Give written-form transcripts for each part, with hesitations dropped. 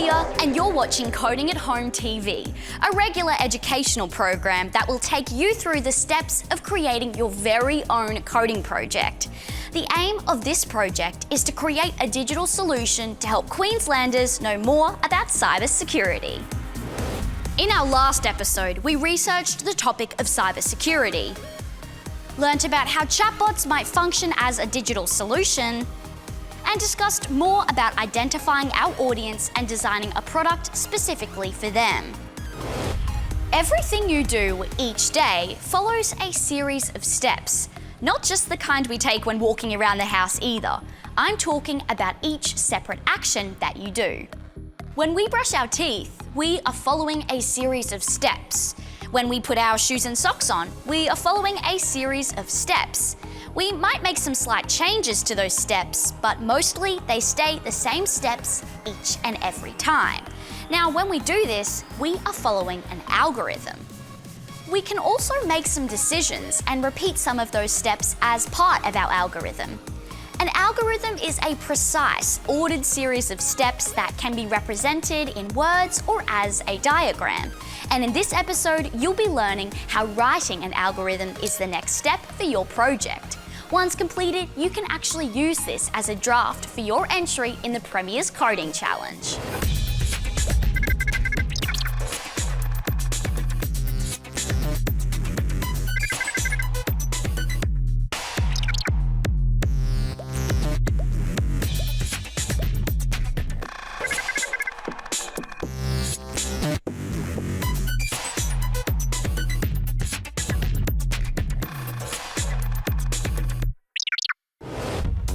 Mia, and you're watching Coding at Home TV, a regular educational program that will take you through the steps of creating your very own coding project. The aim of this project is to create a digital solution to help Queenslanders know more about cybersecurity. In our last episode, we researched the topic of cybersecurity, learnt about how chatbots might function as a digital solution, and discussed more about identifying our audience and designing a product specifically for them. Everything you do each day follows a series of steps, not just the kind we take when walking around the house either. I'm talking about each separate action that you do. When we brush our teeth, we are following a series of steps. When we put our shoes and socks on, we are following a series of steps. We might make some slight changes to those steps, but mostly they stay the same steps each and every time. Now, when we do this, we are following an algorithm. We can also make some decisions and repeat some of those steps as part of our algorithm. An algorithm is a precise, ordered series of steps that can be represented in words or as a diagram. And in this episode, you'll be learning how writing an algorithm is the next step for your project. Once completed, you can actually use this as a draft for your entry in the Premier's Coding Challenge.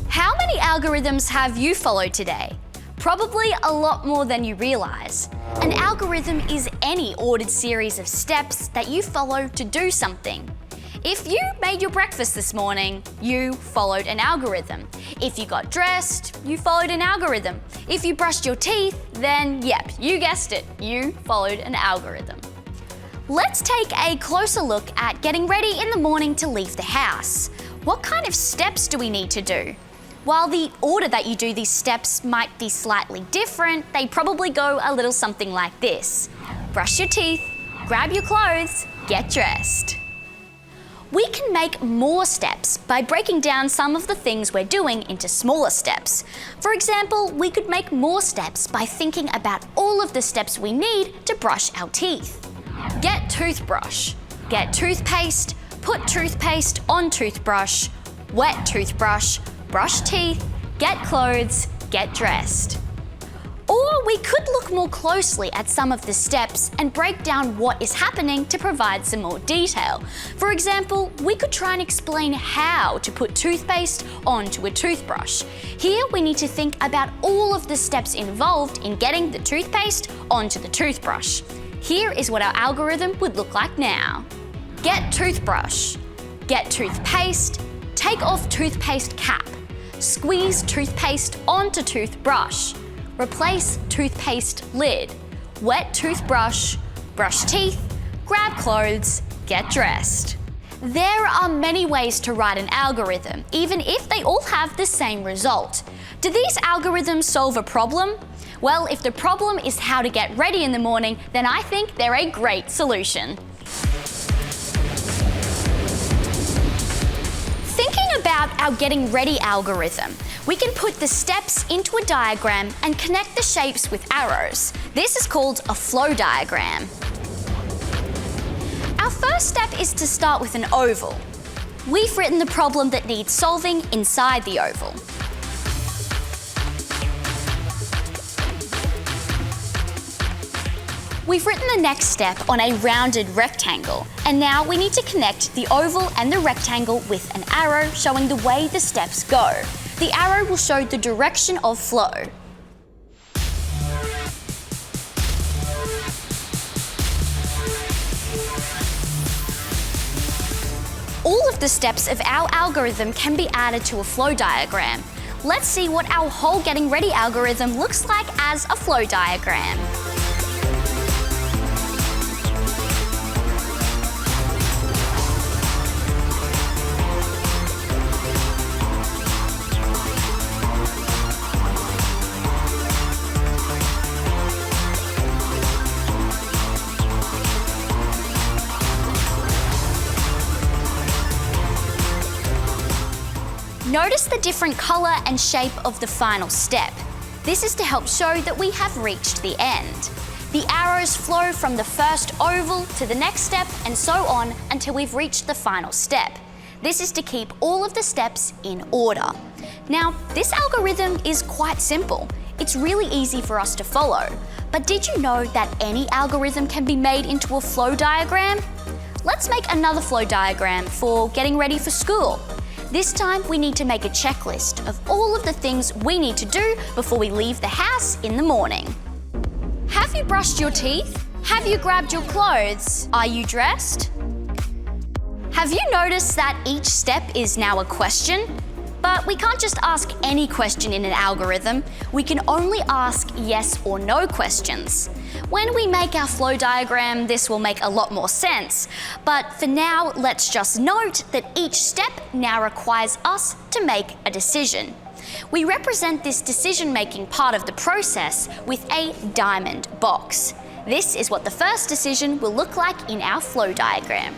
How many algorithms have you followed today? Probably a lot more than you realise. An algorithm is any ordered series of steps that you follow to do something. If you made your breakfast this morning, you followed an algorithm. If you got dressed, you followed an algorithm. If you brushed your teeth, then yep, you guessed it, you followed an algorithm. Let's take a closer look at getting ready in the morning to leave the house. What kind of steps do we need to do? While the order that you do these steps might be slightly different, they probably go a little something like this. Brush your teeth, grab your clothes, get dressed. We can make more steps by breaking down some of the things we're doing into smaller steps. For example, we could make more steps by thinking about all of the steps we need to brush our teeth. Get toothbrush, get toothpaste, put toothpaste on toothbrush, wet toothbrush, brush teeth, get clothes, get dressed. Or we could look more closely at some of the steps and break down what is happening to provide some more detail. For example, we could try and explain how to put toothpaste onto a toothbrush. Here we need to think about all of the steps involved in getting the toothpaste onto the toothbrush. Here is what our algorithm would look like now. Get toothbrush, get toothpaste, take off toothpaste cap, squeeze toothpaste onto toothbrush, replace toothpaste lid, wet toothbrush, brush teeth, grab clothes, get dressed. There are many ways to write an algorithm, even if they all have the same result. Do these algorithms solve a problem? Well, if the problem is how to get ready in the morning, then I think they're a great solution. Thinking about our getting ready algorithm, we can put the steps into a diagram and connect the shapes with arrows. This is called a flow diagram. Our first step is to start with an oval. We've written the problem that needs solving inside the oval. We've written the next step on a rounded rectangle, and now we need to connect the oval and the rectangle with an arrow showing the way the steps go. The arrow will show the direction of flow. All of the steps of our algorithm can be added to a flow diagram. Let's see what our whole getting ready algorithm looks like as a flow diagram. Notice the different color and shape of the final step. This is to help show that we have reached the end. The arrows flow from the first oval to the next step and so on until we've reached the final step. This is to keep all of the steps in order. Now, this algorithm is quite simple. It's really easy for us to follow. But did you know that any algorithm can be made into a flow diagram? Let's make another flow diagram for getting ready for school. This time we need to make a checklist of all of the things we need to do before we leave the house in the morning. Have you brushed your teeth? Have you grabbed your clothes? Are you dressed? Have you noticed that each step is now a question? But we can't just ask any question in an algorithm. We can only ask yes or no questions. When we make our flow diagram, this will make a lot more sense. But for now, let's just note that each step now requires us to make a decision. We represent this decision-making part of the process with a diamond box. This is what the first decision will look like in our flow diagram.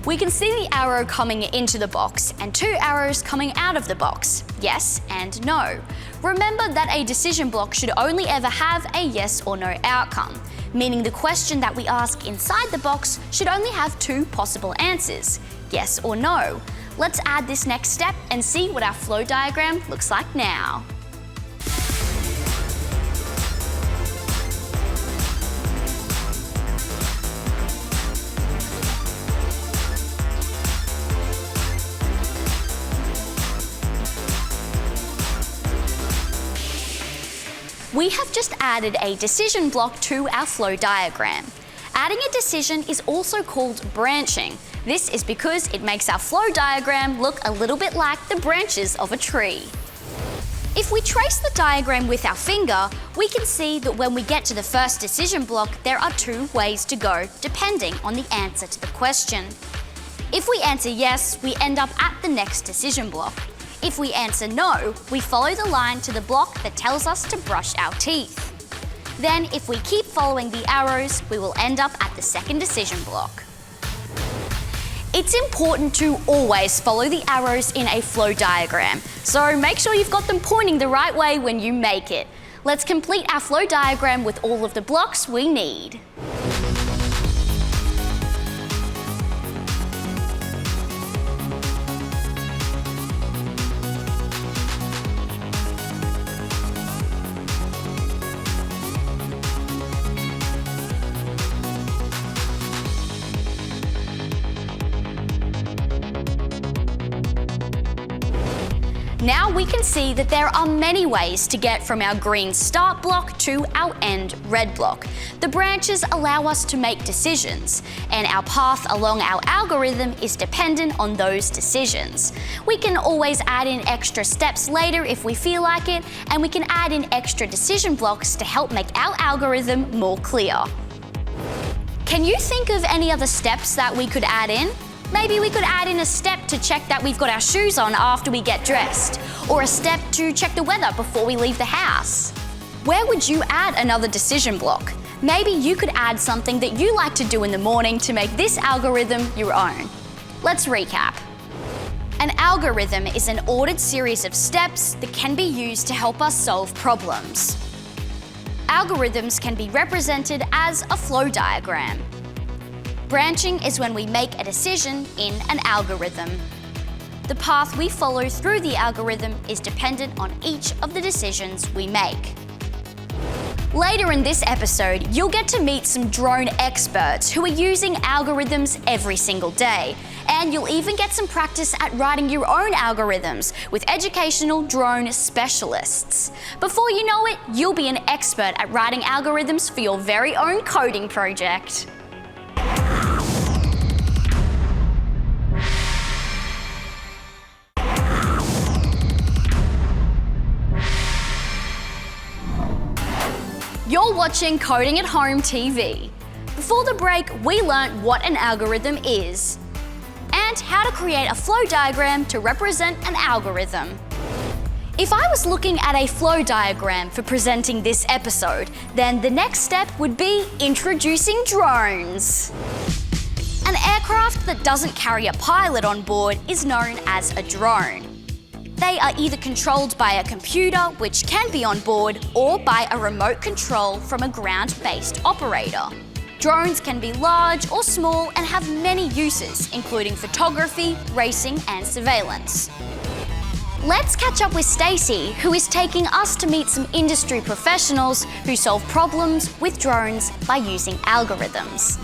We can see the arrow coming into the box and two arrows coming out of the box, yes and no. Remember that a decision block should only ever have a yes or no outcome, meaning the question that we ask inside the box should only have two possible answers, yes or no. Let's add this next step and see what our flow diagram looks like now. We have just added a decision block to our flow diagram. Adding a decision is also called branching. This is because it makes our flow diagram look a little bit like the branches of a tree. If we trace the diagram with our finger, we can see that when we get to the first decision block, there are two ways to go depending on the answer to the question. If we answer yes, we end up at the next decision block. If we answer no, we follow the line to the block that tells us to brush our teeth. Then, if we keep following the arrows, we will end up at the second decision block. It's important to always follow the arrows in a flow diagram, so make sure you've got them pointing the right way when you make it. Let's complete our flow diagram with all of the blocks we need. Now we can see that there are many ways to get from our green start block to our end red block. The branches allow us to make decisions, and our path along our algorithm is dependent on those decisions. We can always add in extra steps later if we feel like it, and we can add in extra decision blocks to help make our algorithm more clear. Can you think of any other steps that we could add in? Maybe we could add in a step to check that we've got our shoes on after we get dressed, or a step to check the weather before we leave the house. Where would you add another decision block? Maybe you could add something that you like to do in the morning to make this algorithm your own. Let's recap. An algorithm is an ordered series of steps that can be used to help us solve problems. Algorithms can be represented as a flow diagram. Branching is when we make a decision in an algorithm. The path we follow through the algorithm is dependent on each of the decisions we make. Later in this episode, you'll get to meet some drone experts who are using algorithms every single day. And you'll even get some practice at writing your own algorithms with educational drone specialists. Before you know it, you'll be an expert at writing algorithms for your very own coding project. You're watching Coding at Home TV. Before the break, we learnt what an algorithm is and how to create a flow diagram to represent an algorithm. If I was looking at a flow diagram for presenting this episode, then the next step would be introducing drones. An aircraft that doesn't carry a pilot on board is known as a drone. They are either controlled by a computer, which can be on board, or by a remote control from a ground-based operator. Drones can be large or small and have many uses, including photography, racing, and surveillance. Let's catch up with Stacey, who is taking us to meet some industry professionals who solve problems with drones by using algorithms.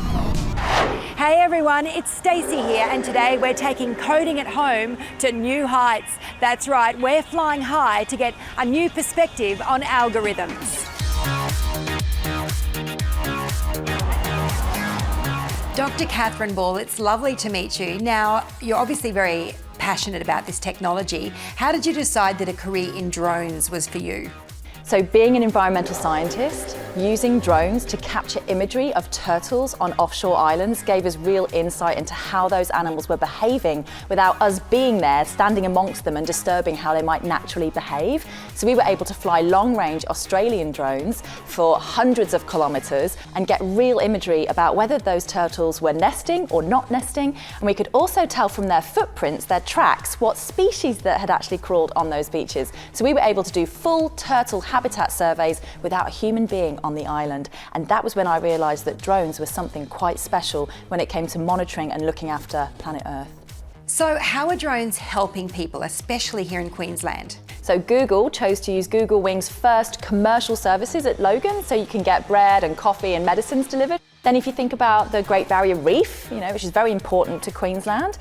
Hey everyone, it's Stacey here, and today we're taking coding at home to new heights. That's right, we're flying high to get a new perspective on algorithms. Dr. Catherine Ball, it's lovely to meet you. Now, you're obviously very passionate about this technology. How did you decide that a career in drones was for you? So being an environmental scientist, using drones to capture imagery of turtles on offshore islands gave us real insight into how those animals were behaving without us being there, standing amongst them and disturbing how they might naturally behave. So we were able to fly long-range Australian drones for hundreds of kilometres and get real imagery about whether those turtles were nesting or not nesting. And we could also tell from their footprints, their tracks, what species that had actually crawled on those beaches. So we were able to do full turtle habitat surveys without a human being on the island. And that was when I realised that drones were something quite special when it came to monitoring and looking after planet Earth. So how are drones helping people, especially here in Queensland? So Google chose to use Google Wing's first commercial services at Logan, so you can get bread and coffee and medicines delivered. Then if you think about the Great Barrier Reef, which is very important to Queensland,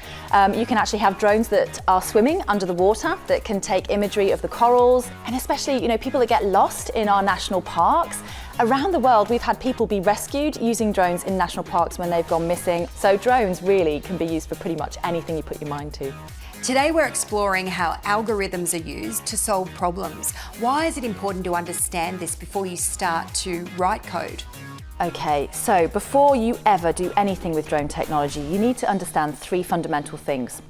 you can actually have drones that are swimming under the water that can take imagery of the corals, and especially, people that get lost in our national parks. Around the world, we've had people be rescued using drones in national parks when they've gone missing. So drones really can be used for pretty much anything you put your mind to. Today we're exploring how algorithms are used to solve problems. Why is it important to understand this before you start to write code? Okay, so before you ever do anything with drone technology, you need to understand three fundamental things.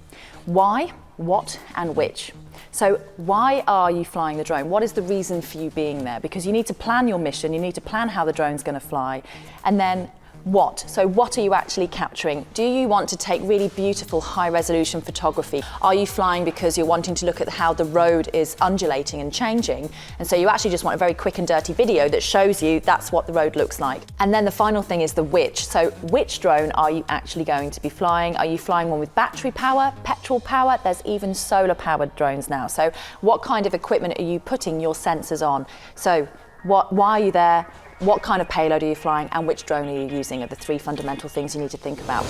Why, what, and which. So why are you flying the drone? What is the reason for you being there? Because you need to plan your mission, you need to plan how the drone's going to fly. And then what? So what are you actually capturing? Do you want to take really beautiful high resolution photography? Are you flying because you're wanting to look at how the road is undulating and changing? And so you actually just want a very quick and dirty video that shows you that's what the road looks like. And then the final thing is the which. So which drone are you actually going to be flying? Are you flying one with battery power, petrol power? There's even solar powered drones now. So what kind of equipment are you putting your sensors on? So why are you there? What kind of payload are you flying, and which drone are you using are the three fundamental things you need to think about.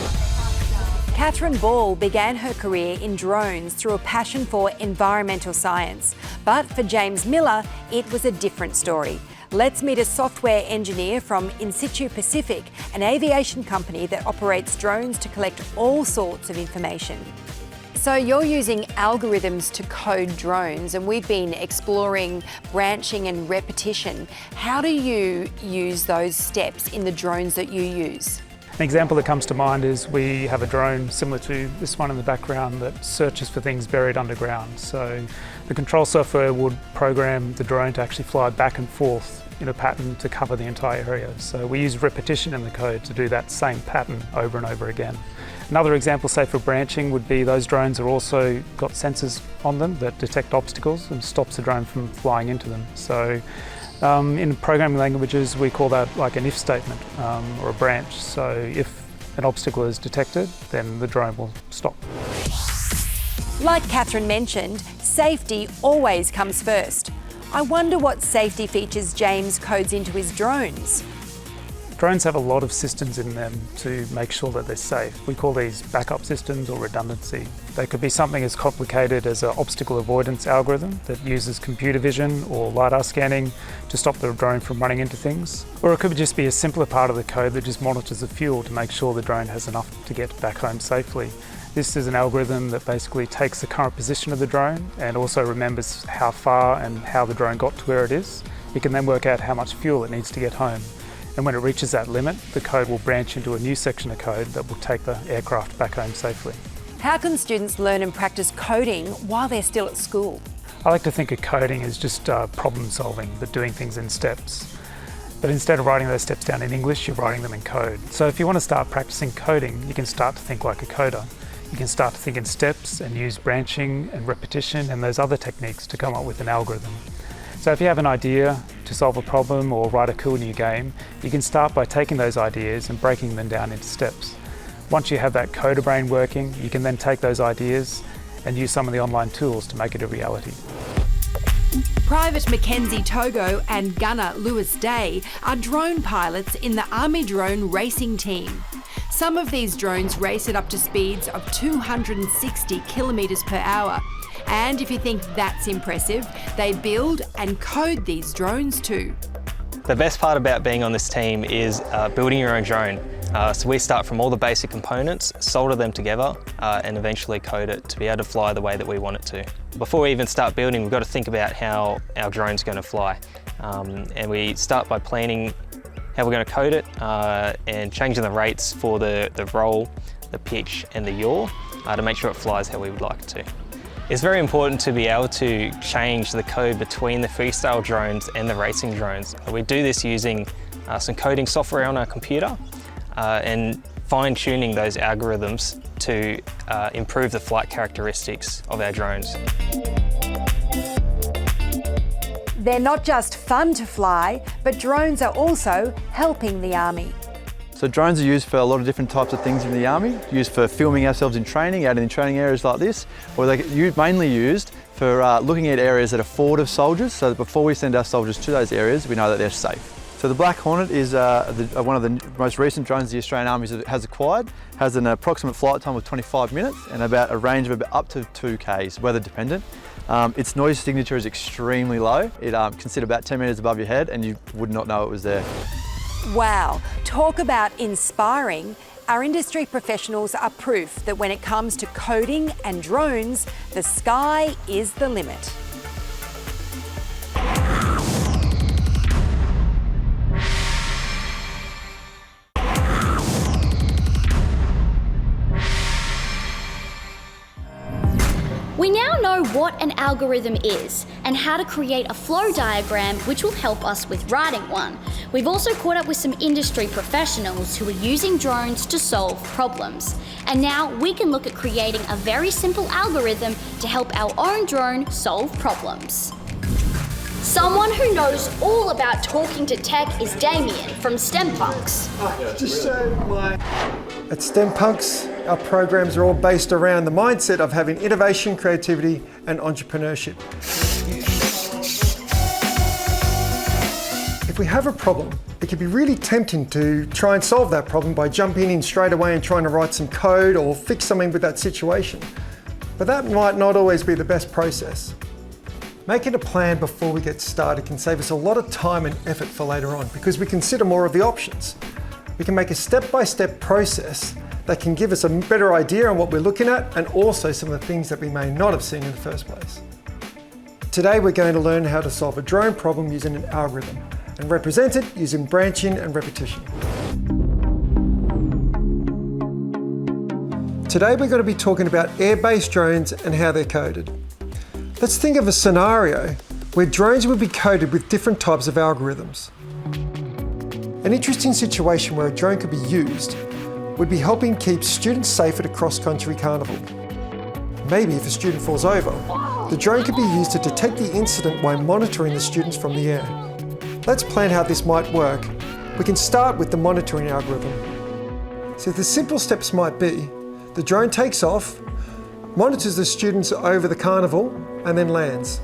Catherine Ball began her career in drones through a passion for environmental science. But for James Miller, it was a different story. Let's meet a software engineer from In-Situ Pacific, an aviation company that operates drones to collect all sorts of information. So you're using algorithms to code drones, and we've been exploring branching and repetition. How do you use those steps in the drones that you use? An example that comes to mind is we have a drone similar to this one in the background that searches for things buried underground. So the control software would program the drone to actually fly back and forth in a pattern to cover the entire area. So we use repetition in the code to do that same pattern over and over again. Another example, say for branching, would be those drones are also got sensors on them that detect obstacles and stops the drone from flying into them. So in programming languages, we call that like an if statement or a branch. So if an obstacle is detected, then the drone will stop. Like Catherine mentioned, safety always comes first. I wonder what safety features James codes into his drones. Drones have a lot of systems in them to make sure that they're safe. We call these backup systems or redundancy. They could be something as complicated as an obstacle avoidance algorithm that uses computer vision or LiDAR scanning to stop the drone from running into things. Or it could just be a simpler part of the code that just monitors the fuel to make sure the drone has enough to get back home safely. This is an algorithm that basically takes the current position of the drone and also remembers how far and how the drone got to where it is. It can then work out how much fuel it needs to get home. And when it reaches that limit, the code will branch into a new section of code that will take the aircraft back home safely. How can students learn and practice coding while they're still at school? I like to think of coding as just problem solving, but doing things in steps. But instead of writing those steps down in English, you're writing them in code. So if you want to start practicing coding, you can start to think like a coder. You can start to think in steps and use branching and repetition and those other techniques to come up with an algorithm. So if you have an idea to solve a problem or write a cool new game, you can start by taking those ideas and breaking them down into steps. Once you have that coder brain working, you can then take those ideas and use some of the online tools to make it a reality. Private Mackenzie Togo and gunner Lewis Day are drone pilots in the Army Drone Racing Team. Some of these drones race at up to speeds of 260 kilometres per hour. And if you think that's impressive, they build and code these drones too. The best part about being on this team is building your own drone. So we start from all the basic components, solder them together, and eventually code it to be able to fly the way that we want it to. Before we even start building, we've got to think about how our drone's going to fly. And we start by planning how we're going to code it and changing the rates for the roll, the pitch and the yaw to make sure it flies how we would like it to. It's very important to be able to change the code between the freestyle drones and the racing drones. We do this using some coding software on our computer and fine-tuning those algorithms to improve the flight characteristics of our drones. They're not just fun to fly, but drones are also helping the Army. So drones are used for a lot of different types of things in the Army, used for filming ourselves in training, out in training areas like this, or they're mainly used for looking at areas that are forward of soldiers, so that before we send our soldiers to those areas, we know that they're safe. So the Black Hornet is one of the most recent drones the Australian Army has acquired, has an approximate flight time of 25 minutes and about a range of up to 2 Ks, weather dependent. Its noise signature is extremely low. It can sit about 10 metres above your head and you would not know it was there. Wow, talk about inspiring. Our industry professionals are proof that when it comes to coding and drones, the sky is the limit. We now know what an algorithm is and how to create a flow diagram which will help us with writing one. We've also caught up with some industry professionals who are using drones to solve problems. And now we can look at creating a very simple algorithm to help our own drone solve problems. Someone who knows all about talking to tech is Damien from STEMpunks. At STEMpunks, our programs are all based around the mindset of having innovation, creativity and entrepreneurship. If we have a problem, it can be really tempting to try and solve that problem by jumping in straight away and trying to write some code or fix something with that situation. But that might not always be the best process. Making a plan before we get started can save us a lot of time and effort for later on because we consider more of the options. We can make a step-by-step process that can give us a better idea on what we're looking at and also some of the things that we may not have seen in the first place. Today we're going to learn how to solve a drone problem using an algorithm and represent it using branching and repetition. Today we're going to be talking about air-based drones and how they're coded. Let's think of a scenario where drones would be coded with different types of algorithms. An interesting situation where a drone could be used would be helping keep students safe at a cross-country carnival. Maybe if a student falls over, the drone could be used to detect the incident while monitoring the students from the air. Let's plan how this might work. We can start with the monitoring algorithm. So the simple steps might be, the drone takes off, monitors the students over the carnival, and then lands.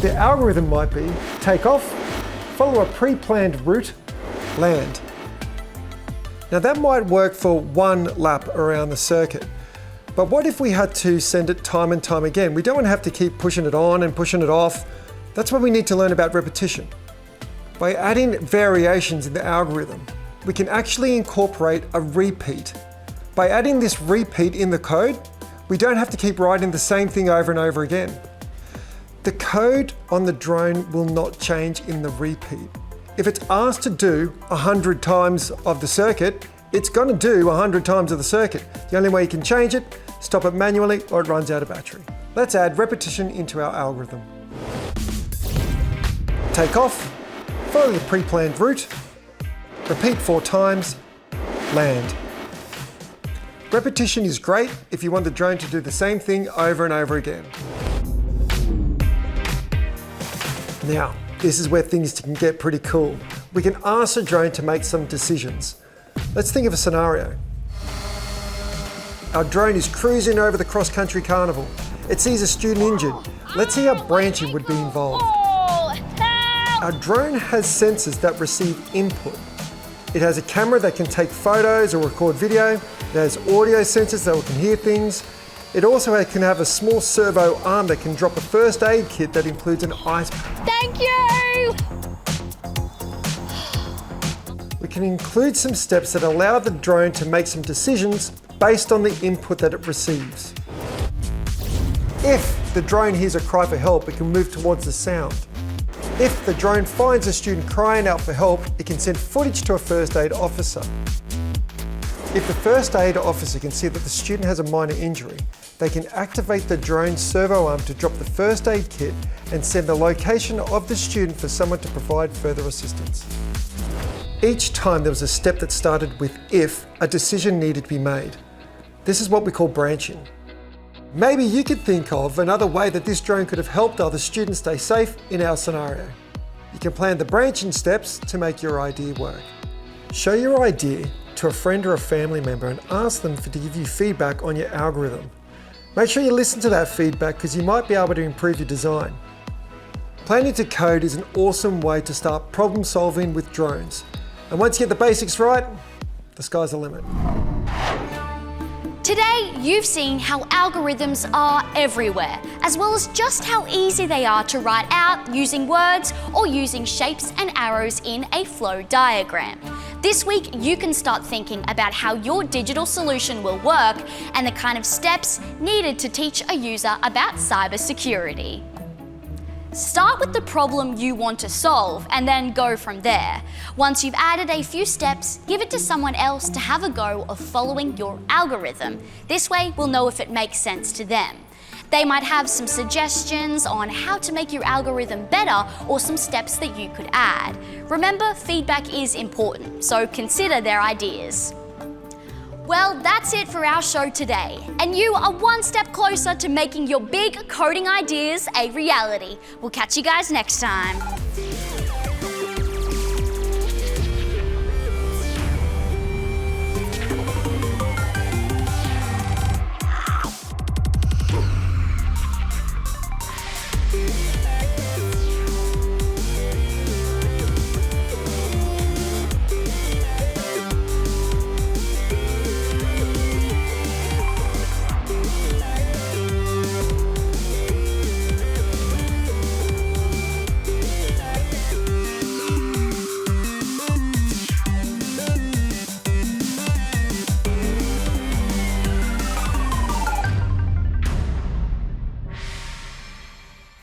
The algorithm might be, take off, follow a pre-planned route, land. Now that might work for one lap around the circuit, but what if we had to send it time and time again? We don't want to have to keep pushing it on and pushing it off. That's why we need to learn about repetition. By adding variations in the algorithm, we can actually incorporate a repeat. By adding this repeat in the code, we don't have to keep writing the same thing over and over again. The code on the drone will not change in the repeat. If it's asked to do 100 times of the circuit, it's going to do 100 times of the circuit. The only way you can change it, stop it manually or it runs out of battery. Let's add repetition into our algorithm. Take off, follow the pre-planned route, repeat 4 times, land. Repetition is great if you want the drone to do the same thing over and over again. Now, this is where things can get pretty cool. We can ask the drone to make some decisions. Let's think of a scenario. Our drone is cruising over the cross-country carnival. It sees a student injured. Let's see how branching would be involved. Our drone has sensors that receive input. It has a camera that can take photos or record video. It has audio sensors that can hear things. It also can have a small servo arm that can drop a first aid kit that includes an ice pack. Thank you! We can include some steps that allow the drone to make some decisions based on the input that it receives. If the drone hears a cry for help, it can move towards the sound. If the drone finds a student crying out for help, it can send footage to a first aid officer. If the first aid officer can see that the student has a minor injury, they can activate the drone's servo arm to drop the first aid kit and send the location of the student for someone to provide further assistance. Each time there was a step that started with if, a decision needed to be made. This is what we call branching. Maybe you could think of another way that this drone could have helped other students stay safe in our scenario. You can plan the branching steps to make your idea work. Show your idea to a friend or a family member and ask them to give you feedback on your algorithm. Make sure you listen to that feedback because you might be able to improve your design. Planning to code is an awesome way to start problem solving with drones. And once you get the basics right, the sky's the limit. Today, you've seen how algorithms are everywhere, as well as just how easy they are to write out using words or using shapes and arrows in a flow diagram. This week, you can start thinking about how your digital solution will work and the kind of steps needed to teach a user about cybersecurity. Start with the problem you want to solve and then go from there. Once you've added a few steps, give it to someone else to have a go of following your algorithm. This way, we'll know if it makes sense to them. They might have some suggestions on how to make your algorithm better or some steps that you could add. Remember, feedback is important, so consider their ideas. Well, that's it for our show today, and you are one step closer to making your big coding ideas a reality. We'll catch you guys next time.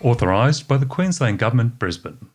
Authorised by the Queensland Government, Brisbane.